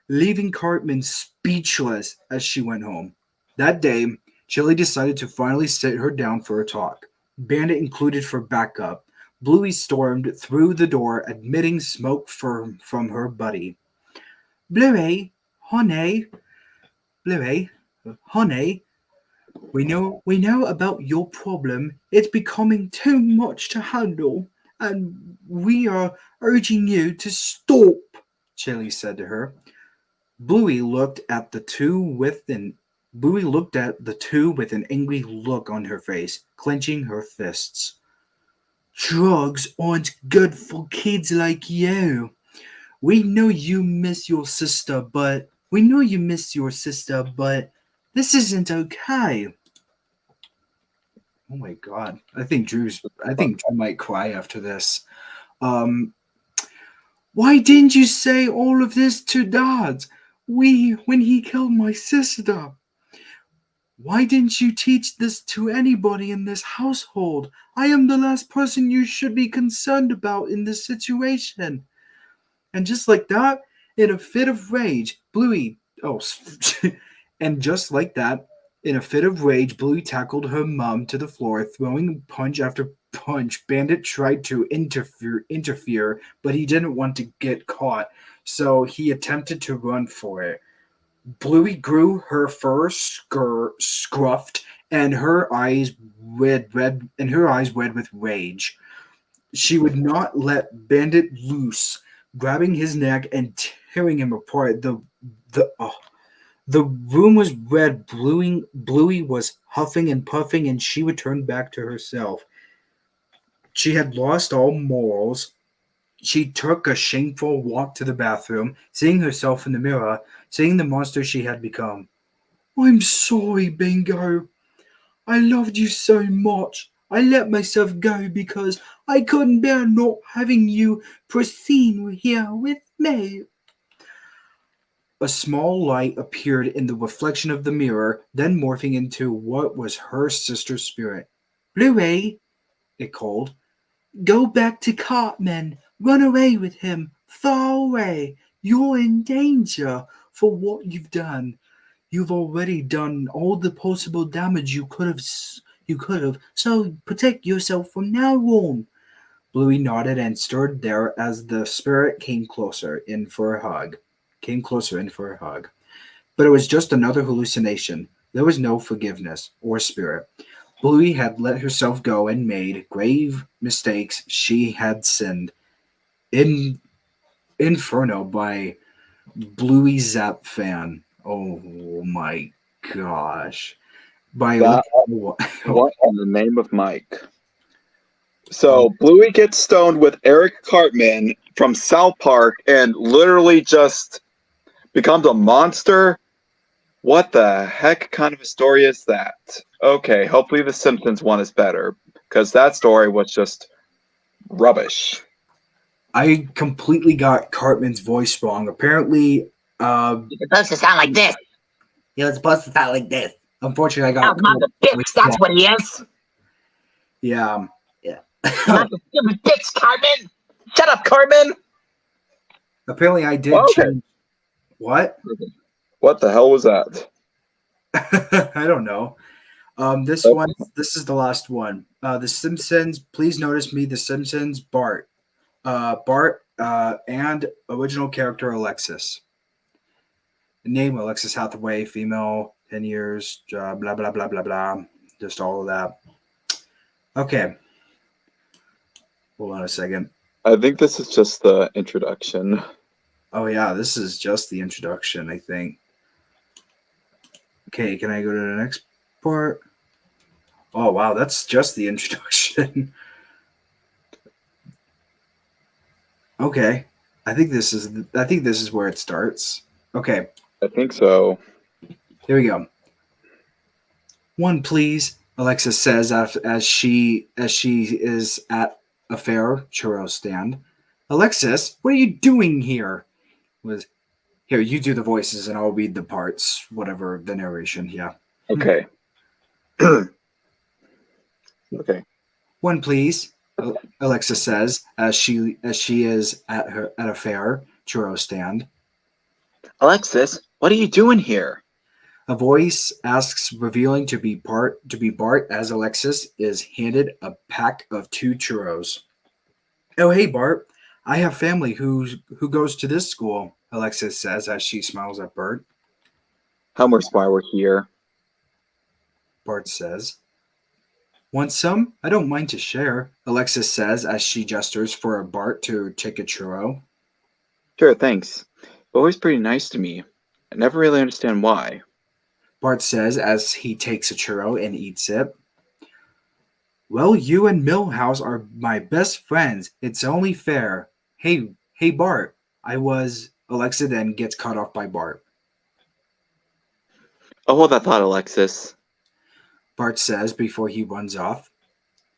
Speaker 2: leaving Cartman speechless as she went home. That day, Chili decided to finally sit her down for a talk. Bandit included for backup. Bluey stormed through the door, admitting smoke from her buddy. Bluey, honey, Bluey, honey, we know about your problem. It's becoming too much to handle, and we are urging you to stop, Chili said to her. Bluey looked at the two with an Bluey looked at the two with an angry look on her face, clenching her fists. Drugs aren't good for kids like you. We know you miss your sister, but This isn't okay. Oh my god. I think Drew might cry after this. Um why didn't you say all of this to Dad? When he killed my sister. Why didn't you teach this to anybody in this household? I am the last person you should be concerned about in this situation. And just like that, in a fit of rage, Bluey. Oh, and just like that, in a fit of rage, Bluey tackled her mom to the floor, throwing punch after punch. Bandit tried to interfere, but he didn't want to get caught, so he attempted to run for it. Bluey grew her fur scruffed, and her eyes red with rage. She would not let Bandit loose, grabbing his neck and tearing him apart. The oh, the room was red. Bluey was huffing and puffing, and she returned back to herself. She had lost all morals. She took a shameful walk to the bathroom, seeing herself in the mirror, seeing the monster she had become. I'm sorry, Bingo. I loved you so much. I let myself go because I couldn't bear not having you pristine here with me. A small light appeared in the reflection of the mirror, then morphing into what was her sister's spirit. Bluey, it called, go back to Cartman. Run away with him. Far away. You're in danger for what you've done. You've already done all the possible damage you could have, so protect yourself from now on. Bluey nodded and stood there as the spirit came closer in for a hug. But it was just another hallucination. There was no forgiveness or spirit. Bluey had let herself go and made grave mistakes. She had sinned. In Inferno by Bluey Zap Fan. Oh my gosh. By
Speaker 1: That what in the name of Mike? So Bluey gets stoned with Eric Cartman from South Park and literally just becomes a monster. What the heck kind of a story is that? Okay, hopefully the Simpsons one is better because that story was just rubbish.
Speaker 2: I completely got Cartman's voice wrong. Apparently,
Speaker 3: It's supposed to sound like this.
Speaker 4: You're supposed to sound like this.
Speaker 2: unfortunately, I got
Speaker 3: Out mom the bitch, that's what he is.
Speaker 2: Yeah.
Speaker 3: Not the stupid bitch, Cartman. Shut up, Cartman.
Speaker 2: Apparently, I did
Speaker 1: Okay.
Speaker 2: change. What?
Speaker 1: What the hell was that?
Speaker 2: I don't know. This
Speaker 1: Okay.
Speaker 2: one. This is the last one. The Simpsons. Please notice me. The Simpsons. Bart. Bart. And original character Alexis. Name Alexis Hathaway, female, 10 years, blah blah blah blah blah. Just all of that. Okay. Hold on a second.
Speaker 1: I think this is just the introduction.
Speaker 2: Oh yeah, this is just the introduction, I think. Okay, can I go to the next part? Oh wow, that's just the introduction. Okay. I think this is where it starts. Okay,
Speaker 1: I think so.
Speaker 2: here we go. One, please, Alexis says as she is at a fair churro stand. Alexis, what are you doing here? Was here, you do the voices and I'll read the parts, whatever the narration, yeah.
Speaker 1: Okay. Okay.
Speaker 2: One, please, Alexa says as she is at a fair churro stand.
Speaker 1: Alexis, what are you doing here?
Speaker 2: A voice asks, revealing to be Bart, as Alexis is handed a pack of 2 churros. Oh hey Bart, I have family who goes to this school, Alexis says as she smiles at Bart.
Speaker 1: Homer's why we're here.
Speaker 2: Bart says. Want some? I don't mind to share, Alexis says as she gestures for Bart to take a churro.
Speaker 1: Sure, thanks. Always pretty nice to me. I never really understand why.
Speaker 2: Bart says as he takes a churro and eats it. Well, you and Millhouse are my best friends. It's only fair. Hey, Bart. Alexa then gets cut off by Bart.
Speaker 1: Oh, hold that thought, Alexis.
Speaker 2: Bart says before he runs off.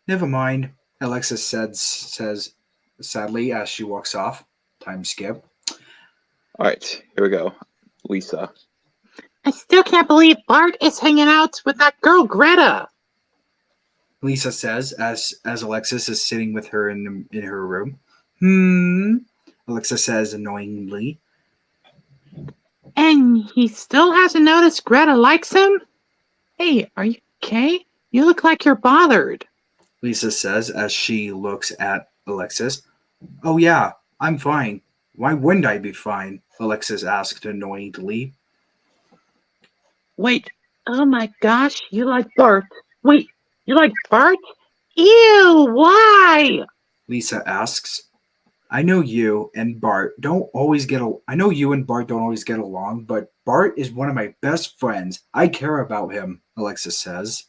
Speaker 2: Never mind, Alexis says sadly as she walks off. Time skip.
Speaker 1: All right, here we go. Lisa.
Speaker 3: I still can't believe Bart is hanging out with that girl Greta.
Speaker 2: Lisa says as Alexis is sitting with her in her room. Alexa says annoyingly.
Speaker 3: And he still hasn't noticed Greta likes him? Hey, are you okay? You look like you're bothered.
Speaker 2: Lisa says as she looks at Alexis. Oh yeah, I'm fine. Why wouldn't I be fine? Alexis asked annoyingly.
Speaker 3: Wait, oh my gosh, you like Bart. Wait, you like Bart? Ew, why?
Speaker 2: Lisa asks. I know you and Bart don't always get along, but Bart is one of my best friends. I care about him, Alexis says.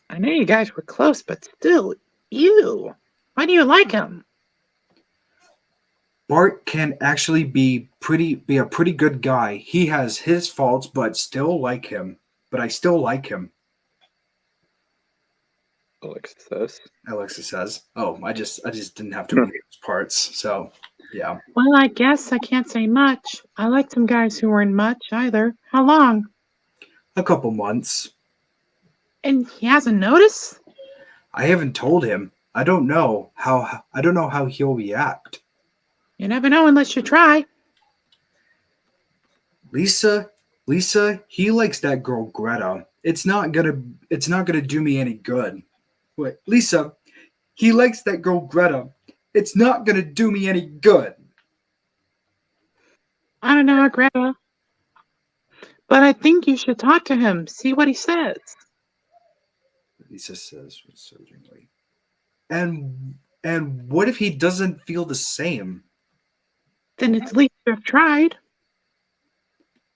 Speaker 3: I know you guys were close, but still, ew. Why do you like him?
Speaker 2: Bart can actually be a pretty good guy. He has his faults, but I still like him.
Speaker 1: Alexis says.
Speaker 2: Alexis says. Oh, I just didn't have to read those parts. So, yeah.
Speaker 3: Well, I guess I can't say much. I like some guys who weren't much either. How long?
Speaker 2: A couple months.
Speaker 3: And he hasn't noticed?
Speaker 2: I haven't told him. I don't know how he'll react.
Speaker 3: You never know unless you try.
Speaker 2: Lisa, he likes that girl Greta. It's not gonna do me any good. Wait, Lisa, he likes that girl Greta. It's not gonna do me any good.
Speaker 3: I don't know, Greta. But I think you should talk to him, see what he says.
Speaker 2: Lisa says surgingly. And what if he doesn't feel the same?
Speaker 3: Then it's at least you've tried.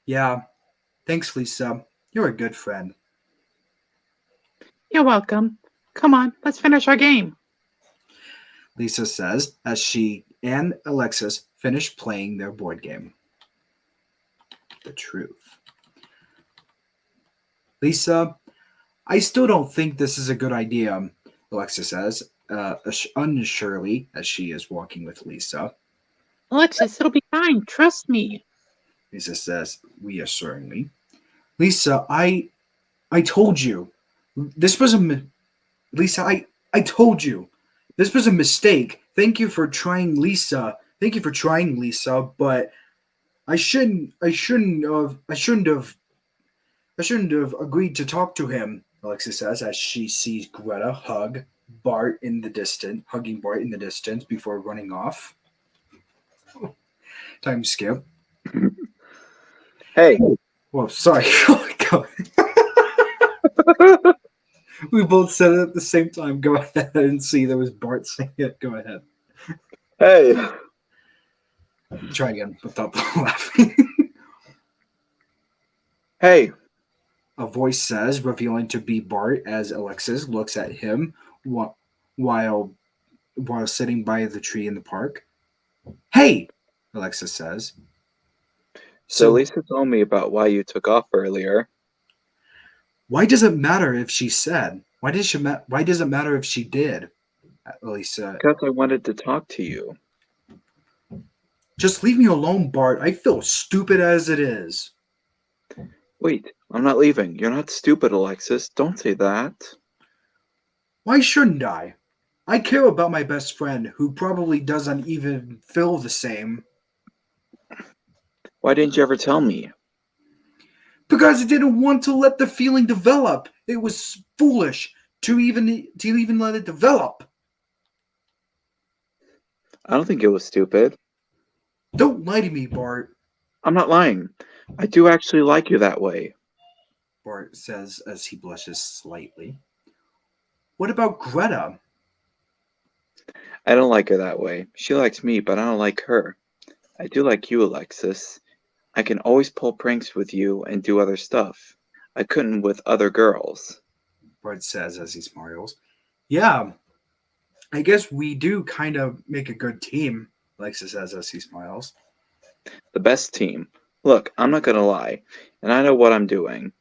Speaker 2: Yeah. Thanks, Lisa. You're a good friend.
Speaker 3: You're welcome. Come on, let's finish our game.
Speaker 2: Lisa says as she and Alexis finish playing their board game. The truth. Lisa, I still don't think this is a good idea, Alexis says, unsurely as she is walking with Lisa.
Speaker 3: Alexis, it'll be fine. Trust me.
Speaker 2: Lisa says reassuringly. Lisa, I told you. This was Lisa, I told you. This was a mistake. Thank you for trying, Lisa. But I shouldn't have agreed to talk to him, Alexis says as she sees Greta hugging Bart in the distance before running off. Time skip.
Speaker 1: Hey.
Speaker 2: Whoa, sorry. We both said it at the same time. Go ahead. I didn't see there was Bart saying it. Go ahead.
Speaker 1: Hey.
Speaker 2: Try again without laughing.
Speaker 1: Hey.
Speaker 2: A voice says, revealing to be Bart as Alexis looks at him while sitting by the tree in the park. Hey, Alexis says.
Speaker 1: So Lisa told me about why you took off earlier.
Speaker 2: Why does it matter if she said? Why does it matter if she did? Lisa.
Speaker 1: Because I wanted to talk to you.
Speaker 2: Just leave me alone, Bart. I feel stupid as it is.
Speaker 1: Wait, I'm not leaving. You're not stupid, Alexis. Don't say that.
Speaker 2: Why shouldn't I? I care about my best friend, who probably doesn't even feel the same.
Speaker 1: Why didn't you ever tell me?
Speaker 2: Because I didn't want to let the feeling develop. It was foolish to even let it develop.
Speaker 1: I don't think it was stupid.
Speaker 2: Don't lie to me, Bart.
Speaker 1: I'm not lying. I do actually like you that way.
Speaker 2: Bart says as he blushes slightly. What about Greta?
Speaker 1: I don't like her that way. She likes me, but I don't like her. I do like you, Alexis. I can always pull pranks with you and do other stuff. I couldn't with other girls.
Speaker 2: Bart says as he smiles. Yeah, I guess we do kind of make a good team, Alexis says as he smiles.
Speaker 1: The best team. Look, I'm not gonna lie, and I know what I'm doing.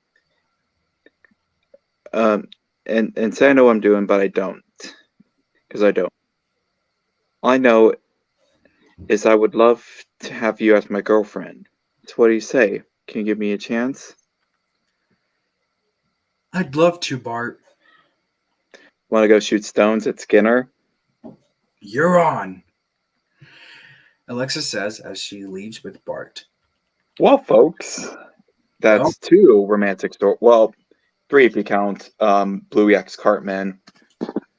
Speaker 1: Um, and say I know what I'm doing, but I don't, because I don't. All I know is I would love to have you as my girlfriend. So what do you say? Can you give me a chance?
Speaker 2: I'd love to, Bart.
Speaker 1: Want to go shoot stones at Skinner?
Speaker 2: You're on, Alexa says as she leaves with Bart.
Speaker 1: Well, folks,
Speaker 2: Well,
Speaker 1: that's two romantic stories. Well, three if you count Bluey X Cartman.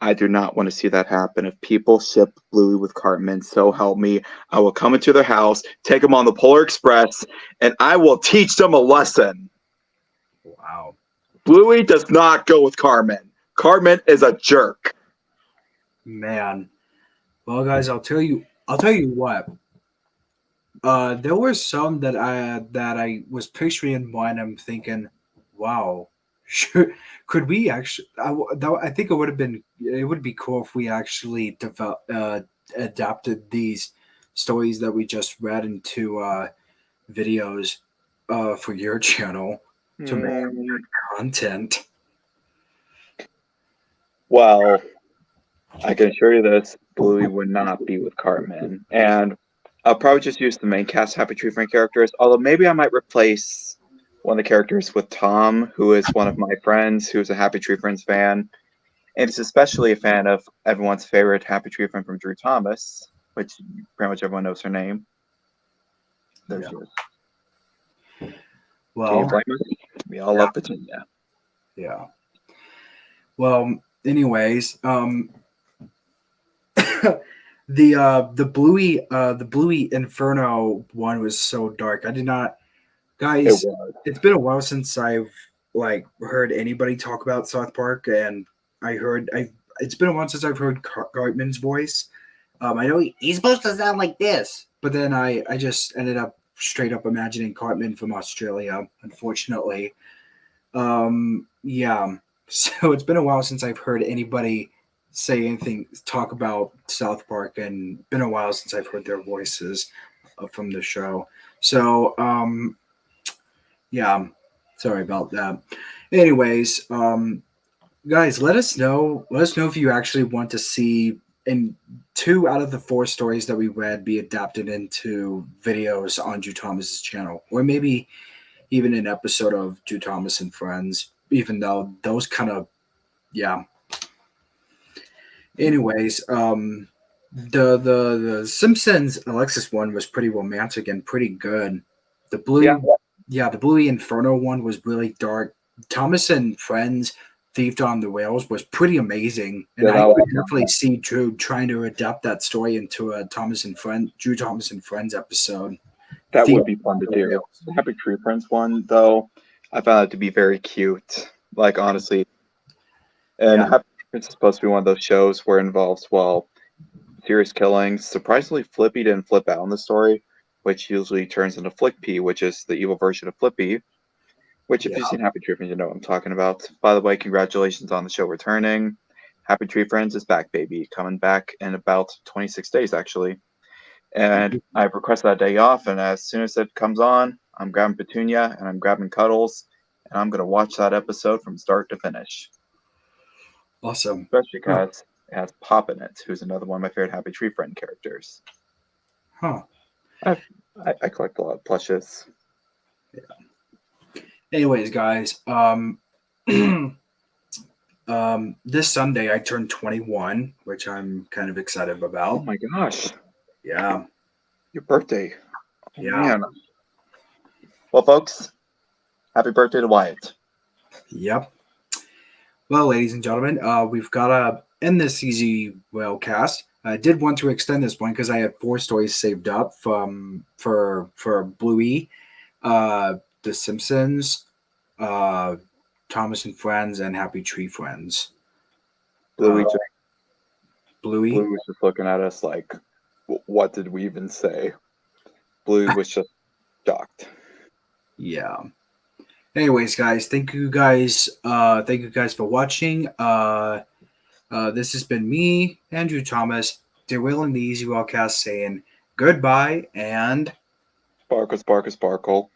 Speaker 1: I do not want to see that happen. If people ship Bluey with Cartman, so help me, I will come into their house, take them on the Polar Express, and I will teach them a lesson.
Speaker 2: wow.
Speaker 1: Bluey does not go with Cartman. Cartman is a jerk.
Speaker 2: Man. Well, guys, I'll tell you what. There were some that I was picturing in mind. I'm thinking, wow, sure, could we actually? I think it would be cool if we actually adapted these stories that we just read into videos for your channel to make content.
Speaker 1: Well, I can assure you this, Bluey would not be with Cartman. And I'll probably just use the main cast Happy Tree Friend characters, although maybe I might replace one of the characters with Tom, who is one of my friends, who's a Happy Tree Friends fan. And is especially a fan of everyone's favorite Happy Tree Friend from Drew Thomas, which pretty much everyone knows her name. There she is. Can you
Speaker 2: Well,
Speaker 1: blame us? We all love Petunia.
Speaker 2: yeah. Well, anyways, the Bluey Inferno one was so dark. I did not,
Speaker 1: It
Speaker 2: guys.
Speaker 1: was.
Speaker 2: It's been a while since I've like heard anybody talk about South Park, and I. It's been a while since I've heard Cartman's voice. I know
Speaker 4: He's supposed to sound like this.
Speaker 2: but then I just ended up straight up imagining Cartman from Australia. Unfortunately, yeah. So it's been a while since I've heard anybody say anything, talk about South Park, and been a while since I've heard their voices from the show. So, yeah, sorry about that. Anyways, guys, let us know. Let us know if you actually want to see in 2 out of the 4 stories that we read be adapted into videos on Drew Thomas's channel, or maybe even an episode of Drew Thomas and Friends. Even though those kind of, yeah. Anyways, the Simpsons Alexis one was pretty romantic and pretty good. The
Speaker 1: Yeah.
Speaker 2: the Bluey Inferno one was really dark. Thomas and Friends Thieved on the Rails was pretty amazing, and
Speaker 1: Yeah,
Speaker 2: I
Speaker 1: that
Speaker 2: could
Speaker 1: was
Speaker 2: definitely see Drew trying to adapt that story into a Drew Thomas and Friends episode.
Speaker 1: That
Speaker 2: Thieved
Speaker 1: would be fun to
Speaker 2: on the
Speaker 1: do.
Speaker 2: Rails.
Speaker 1: The Happy Tree Friends one, though, I found it to be very cute. Like, honestly. And
Speaker 2: Yeah.
Speaker 1: Happy Tree Friends is supposed to be one of those shows where it involves, well, serious killings. Surprisingly, Flippy didn't flip out in the story, which usually turns into Flippy, which is the evil version of Flippy. Which, if
Speaker 2: Yeah.
Speaker 1: you've seen Happy Tree Friends, you know what I'm talking about. By the way, congratulations on the show returning. Happy Tree Friends is back, baby. Coming back in about 26 days, actually. And I've requested that day off, and as soon as it comes on, I'm grabbing Petunia and I'm grabbing Cuddles, and I'm going to watch that episode from start to finish.
Speaker 2: Awesome.
Speaker 1: Especially because it has Pop in it, who's another one of my favorite Happy Tree Friend characters.
Speaker 2: Huh.
Speaker 1: I collect a lot of plushes.
Speaker 2: Anyways, guys, this Sunday I turned 21, which I'm kind of excited
Speaker 1: Oh
Speaker 2: about.
Speaker 1: my gosh,
Speaker 2: Yeah.
Speaker 1: your birthday. Oh,
Speaker 2: Yeah.
Speaker 1: man. Well, folks, happy birthday to Wyatt.
Speaker 2: Yep. Well, ladies and gentlemen, we've got to end this easy Railcast. I did want to extend this one because I had 4 stories saved up for Bluey, The Simpsons, Thomas and Friends, and Happy Tree Friends.
Speaker 1: Bluey
Speaker 2: Bluey.
Speaker 1: was just looking at us like, what did we even say? Bluey was just shocked.
Speaker 2: Yeah. Anyways, guys, thank you guys for watching. This has been me, Andrew Thomas, derailing the Easy Wellcast, saying goodbye and
Speaker 1: Sparkle, sparkle, sparkle.